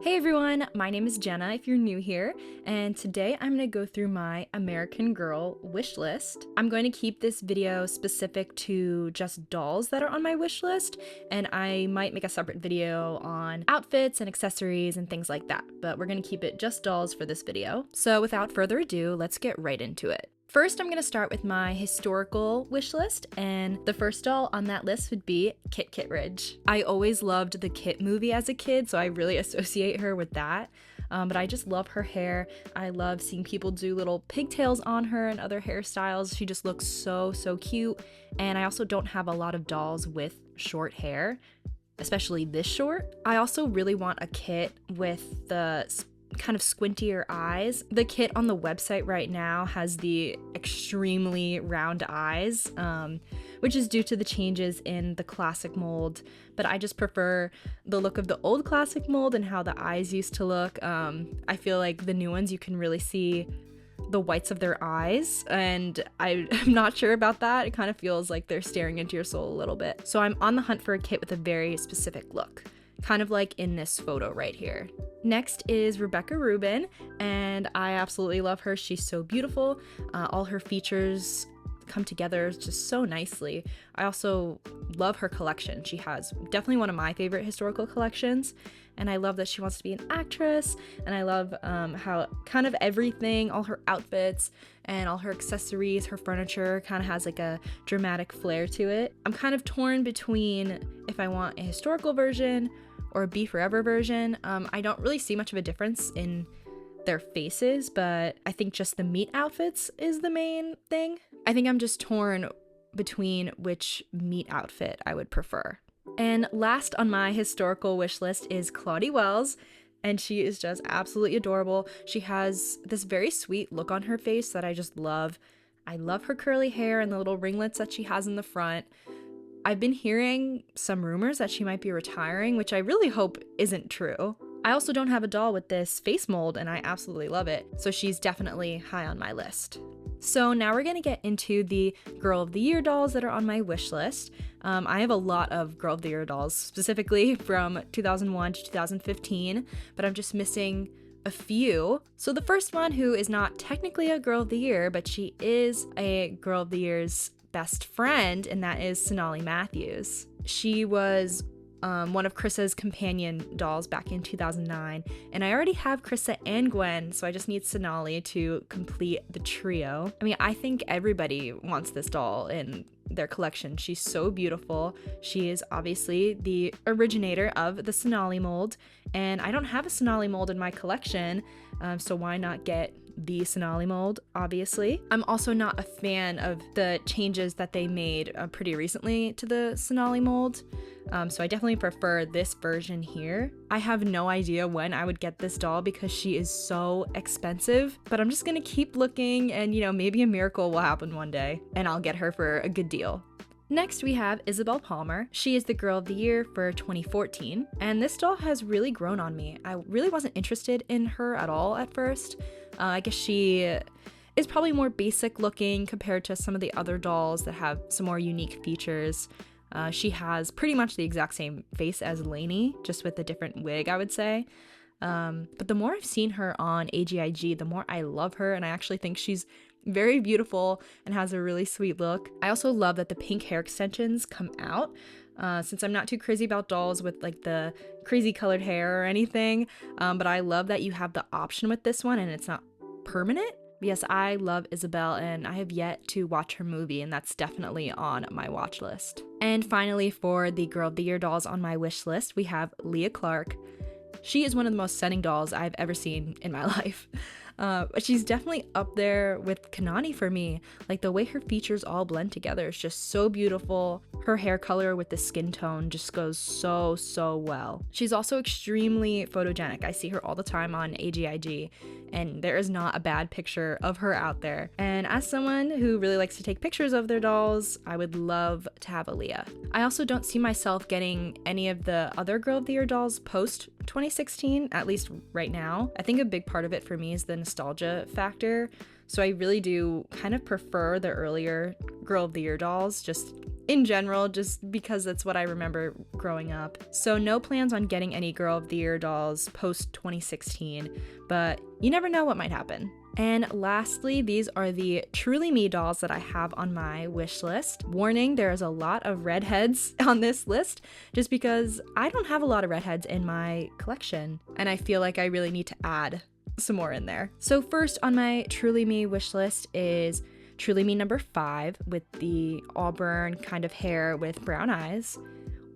Hey everyone, my name is Jenna if you're new here, and today I'm going to go through my American Girl wish list. I'm going to keep this video specific to just dolls that are on my wish list, and I might make a separate video on outfits and accessories and things like that, but we're going to keep it just dolls for this video. So without further ado, let's get right into it. First, I'm going to start with my historical wish list, and the first doll on that list would be Kit Kittredge. I always loved the Kit movie as a kid, so I really associate her with that. But I just love her hair. I love seeing people do little pigtails on her and other hairstyles. She just looks so cute. And I also don't have a lot of dolls with short hair, especially this short. I also really want a Kit with the kind of squintier eyes. The Kit on the website right now has the extremely round eyes, which is due to the changes in the classic mold, but I just prefer the look of the old classic mold and how the eyes used to look. I feel like the new ones you can really see the whites of their eyes, and I'm not sure about that. It kind of feels like they're staring into your soul a little bit. So I'm on the hunt for a Kit with a very specific look, kind of like in this photo right here. Next is Rebecca Rubin, and I absolutely love her. She's so beautiful. All her features come together just so nicely. I also love her collection. She has definitely one of my favorite historical collections, and I love that she wants to be an actress, and I love how kind of everything, all her outfits and all her accessories, her furniture kind of has like a dramatic flair to it. I'm kind of torn between if I want a historical version or a Be Forever version. I don't really see much of a difference in their faces, but I think just the meat outfits is the main thing. I think I'm just torn between which meat outfit I would prefer. And last on my historical wish list is Claudie Wells, and she is just absolutely adorable. She has this very sweet look on her face that I just love. I love her curly hair and the little ringlets that she has in the front. I've been hearing some rumors that she might be retiring, which I really hope isn't true. I also don't have a doll with this face mold, and I absolutely love it, so she's definitely high on my list. So now we're gonna get into the Girl of the Year dolls that are on my wish list. I have a lot of Girl of the Year dolls, specifically from 2001 to 2015, but I'm just missing a few. So the first one, who is not technically a Girl of the Year, but she is a Girl of the Year's best friend, and that is Sonali Matthews. She was one of Krissa's companion dolls back in 2009, and I already have Krissa and Gwen, so I just need Sonali to complete the trio. I mean, I think everybody wants this doll in their collection. She's so beautiful. She is obviously the originator of the Sonali mold, and I don't have a Sonali mold in my collection, so why not get the Sonali mold, obviously. I'm also not a fan of the changes that they made pretty recently to the Sonali mold, so I definitely prefer this version here. I have no idea when I would get this doll because she is so expensive, but I'm just gonna keep looking, and maybe a miracle will happen one day and I'll get her for a good deal. Next, we have Isabel Palmer. She is the Girl of the Year for 2014, and this doll has really grown on me. I really wasn't interested in her at all at first. I guess she is probably more basic looking compared to some of the other dolls that have some more unique features. She has pretty much the exact same face as Lainey, just with a different wig, I would say. But the more I've seen her on AGIG, the more I love her, and I actually think she's very beautiful and has a really sweet look. I also love that the pink hair extensions come out. Since I'm not too crazy about dolls with like the crazy colored hair or anything, but I love that you have the option with this one and it's not permanent. Yes, I love Isabel, and I have yet to watch her movie, and that's definitely on my watch list. And finally, for the Girl of the Year dolls on my wish list, we have Leah Clark. She is one of the most stunning dolls I've ever seen in my life. But she's definitely up there with Kanani for me. Like, the way her features all blend together is just so beautiful. Her hair color with the skin tone just goes so well. She's also extremely photogenic. I see her all the time on AGIG, and there is not a bad picture of her out there. And as someone who really likes to take pictures of their dolls, I would love to have a Leah. I also don't see myself getting any of the other Girl of the Year dolls post 2016, at least right now. I think a big part of it for me is the nostalgia factor. So I really do kind of prefer the earlier Girl of the Year dolls, just in general, just because that's what I remember growing up. So no plans on getting any Girl of the Year dolls post 2016, but you never know what might happen. And lastly, these are the Truly Me dolls that I have on my wish list. Warning, there's a lot of redheads on this list just because I don't have a lot of redheads in my collection, and I feel like I really need to add some more in there. So first on my Truly Me wish list is Truly Me number 5 with the auburn kind of hair with brown eyes,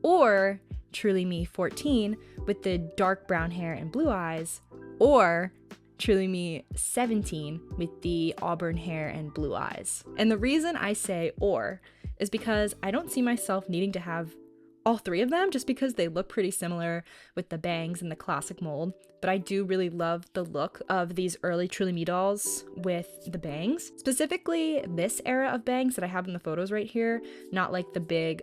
or Truly Me 14 with the dark brown hair and blue eyes, or Truly Me 17 with the auburn hair and blue eyes. And the reason I say or is because I don't see myself needing to have all 3 of them just because they look pretty similar with the bangs and the classic mold. But I do really love the look of these early Truly Me dolls with the bangs. Specifically this era of bangs that I have in the photos right here, not like the big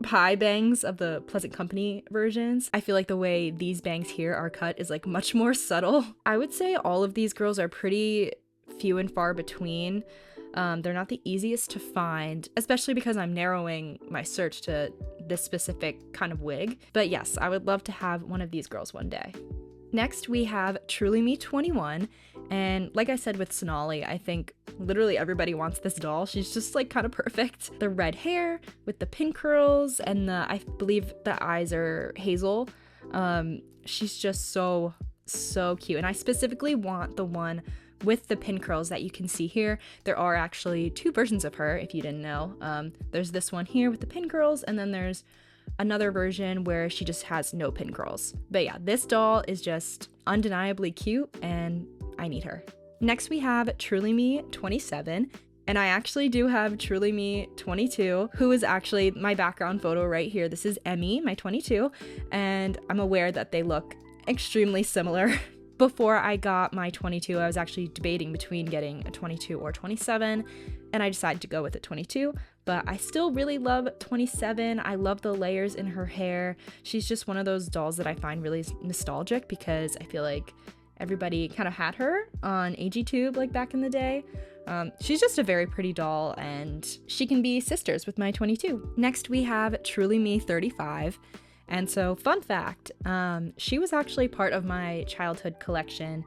pie bangs of the Pleasant Company versions. I feel like the way these bangs here are cut is like much more subtle. I would say all of these girls are pretty few and far between. They're not the easiest to find, especially because I'm narrowing my search to this specific kind of wig. But yes, I would love to have one of these girls one day. Next, we have Truly Me 21. And like I said with Sonali, I think literally everybody wants this doll. She's just like kind of perfect. The red hair with the pin curls and I believe the eyes are hazel. She's just so cute. And I specifically want the one with the pin curls that you can see here. There are actually 2 versions of her, if you didn't know. There's this one here with the pin curls, and then there's another version where she just has no pin curls. But yeah, this doll is just undeniably cute, and I need her. Next, we have Truly Me 27. And I actually do have Truly Me 22, who is actually my background photo right here. This is Emmy, my 22, and I'm aware that they look extremely similar. Before I got my 22, I was actually debating between getting a 22 or 27, and I decided to go with a 22, but I still really love 27. I love the layers in her hair. She's just one of those dolls that I find really nostalgic because I feel like everybody kind of had her on AGTube like back in the day. She's just a very pretty doll, and she can be sisters with my 22. Next, we have Truly Me 35. And so, fun fact, she was actually part of my childhood collection,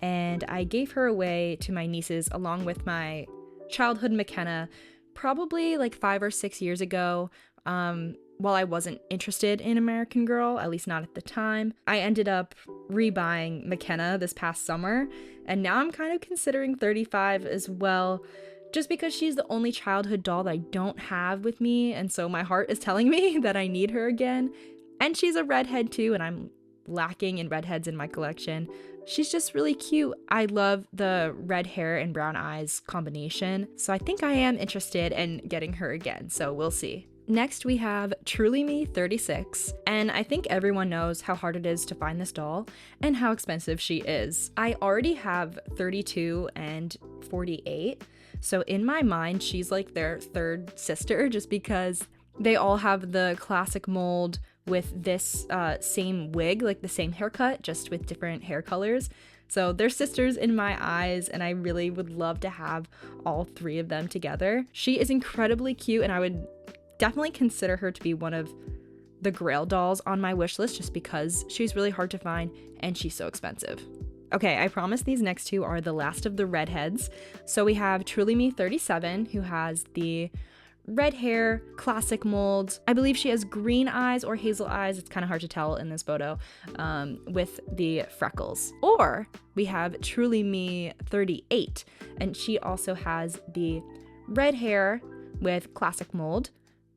and I gave her away to my nieces along with my childhood McKenna probably like 5 or 6 years ago. While I wasn't interested in American Girl, at least not at the time, I ended up rebuying McKenna this past summer, and now I'm kind of considering 35 as well, just because she's the only childhood doll that I don't have with me, and so my heart is telling me that I need her again. And she's a redhead too, and I'm lacking in redheads in my collection. She's just really cute. I love the red hair and brown eyes combination, so I think I am interested in getting her again, so we'll see. Next, we have Truly Me 36, and I think everyone knows how hard it is to find this doll and how expensive she is. I already have 32 and 48, so in my mind, she's like their third sister just because they all have the classic mold with this same wig, like the same haircut, just with different hair colors. So they're sisters in my eyes, and I really would love to have all 3 of them together. She is incredibly cute, and I would definitely consider her to be one of the Grail dolls on my wish list just because she's really hard to find and she's so expensive. Okay, I promise these next 2 are the last of the redheads. So we have Truly Me 37, who has the red hair, classic mold. I believe she has green eyes or hazel eyes. It's kind of hard to tell in this photo, with the freckles. Or we have Truly Me 38, and she also has the red hair with classic mold,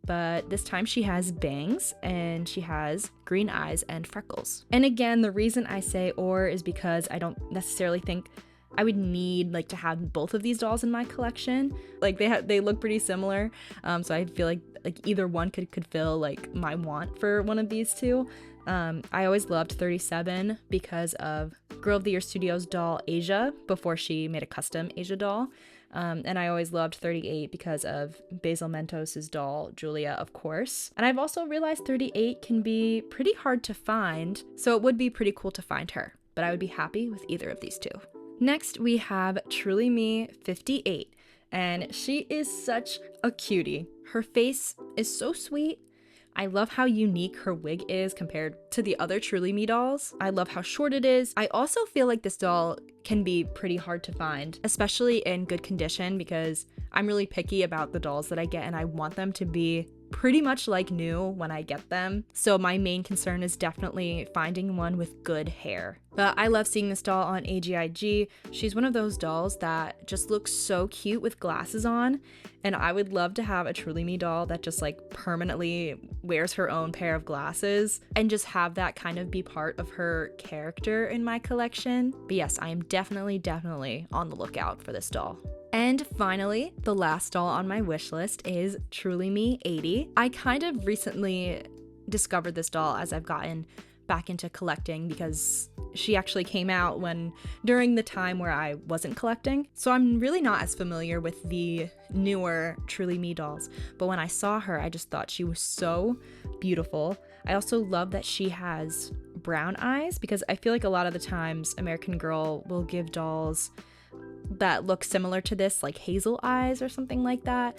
but this time she has bangs and she has green eyes and freckles. And again, the reason I say or is because I don't necessarily think I would need like to have both of these dolls in my collection. Like they look pretty similar, so I feel like either one could fill like my want for one of these 2. I always loved 37 because of Girl of the Year Studios doll Asia before she made a custom Asia doll. And I always loved 38 because of Basil Mentos' doll, Julia, of course. And I've also realized 38 can be pretty hard to find, so it would be pretty cool to find her, but I would be happy with either of these 2. Next, we have Truly Me 58, and she is such a cutie. Her face is so sweet. I love how unique her wig is compared to the other Truly Me dolls. I love how short it is. I also feel like this doll can be pretty hard to find, especially in good condition, because I'm really picky about the dolls that I get and I want them to be pretty much like new when I get them. So my main concern is definitely finding one with good hair. But I love seeing this doll on AGIG. She's one of those dolls that just looks so cute with glasses on, and I would love to have a Truly Me doll that just like permanently wears her own pair of glasses and just have that kind of be part of her character in my collection. But yes, I am definitely on the lookout for this doll. And finally, the last doll on my wish list is Truly Me 80. I kind of recently discovered this doll as I've gotten back into collecting because she actually came out during the time where I wasn't collecting. So I'm really not as familiar with the newer Truly Me dolls, but when I saw her, I just thought she was so beautiful. I also love that she has brown eyes because I feel like a lot of the times American Girl will give dolls that look similar to this, like hazel eyes or something like that,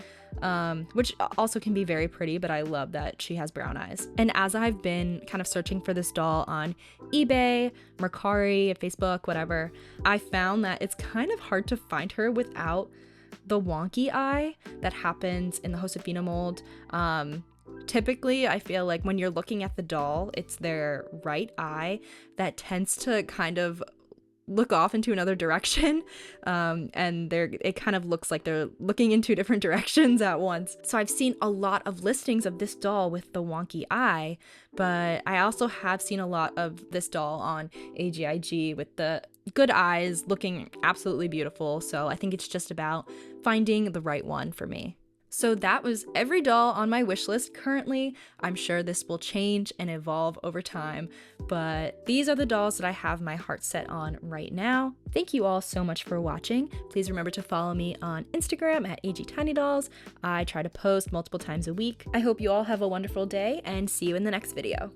which also can be very pretty, but I love that she has brown eyes. And as I've been kind of searching for this doll on eBay, Mercari, Facebook, whatever, I found that it's kind of hard to find her without the wonky eye that happens in the Josefina mold. Typically, I feel like when you're looking at the doll, it's their right eye that tends to kind of look off into another direction, and it kind of looks like they're looking in two different directions at once. So I've seen a lot of listings of this doll with the wonky eye, but I also have seen a lot of this doll on AGIG with the good eyes looking absolutely beautiful. So I think it's just about finding the right one for me. So that was every doll on my wish list currently. I'm sure this will change and evolve over time, but these are the dolls that I have my heart set on right now. Thank you all so much for watching. Please remember to follow me on Instagram at AGTinyDolls. I try to post multiple times a week. I hope you all have a wonderful day and see you in the next video.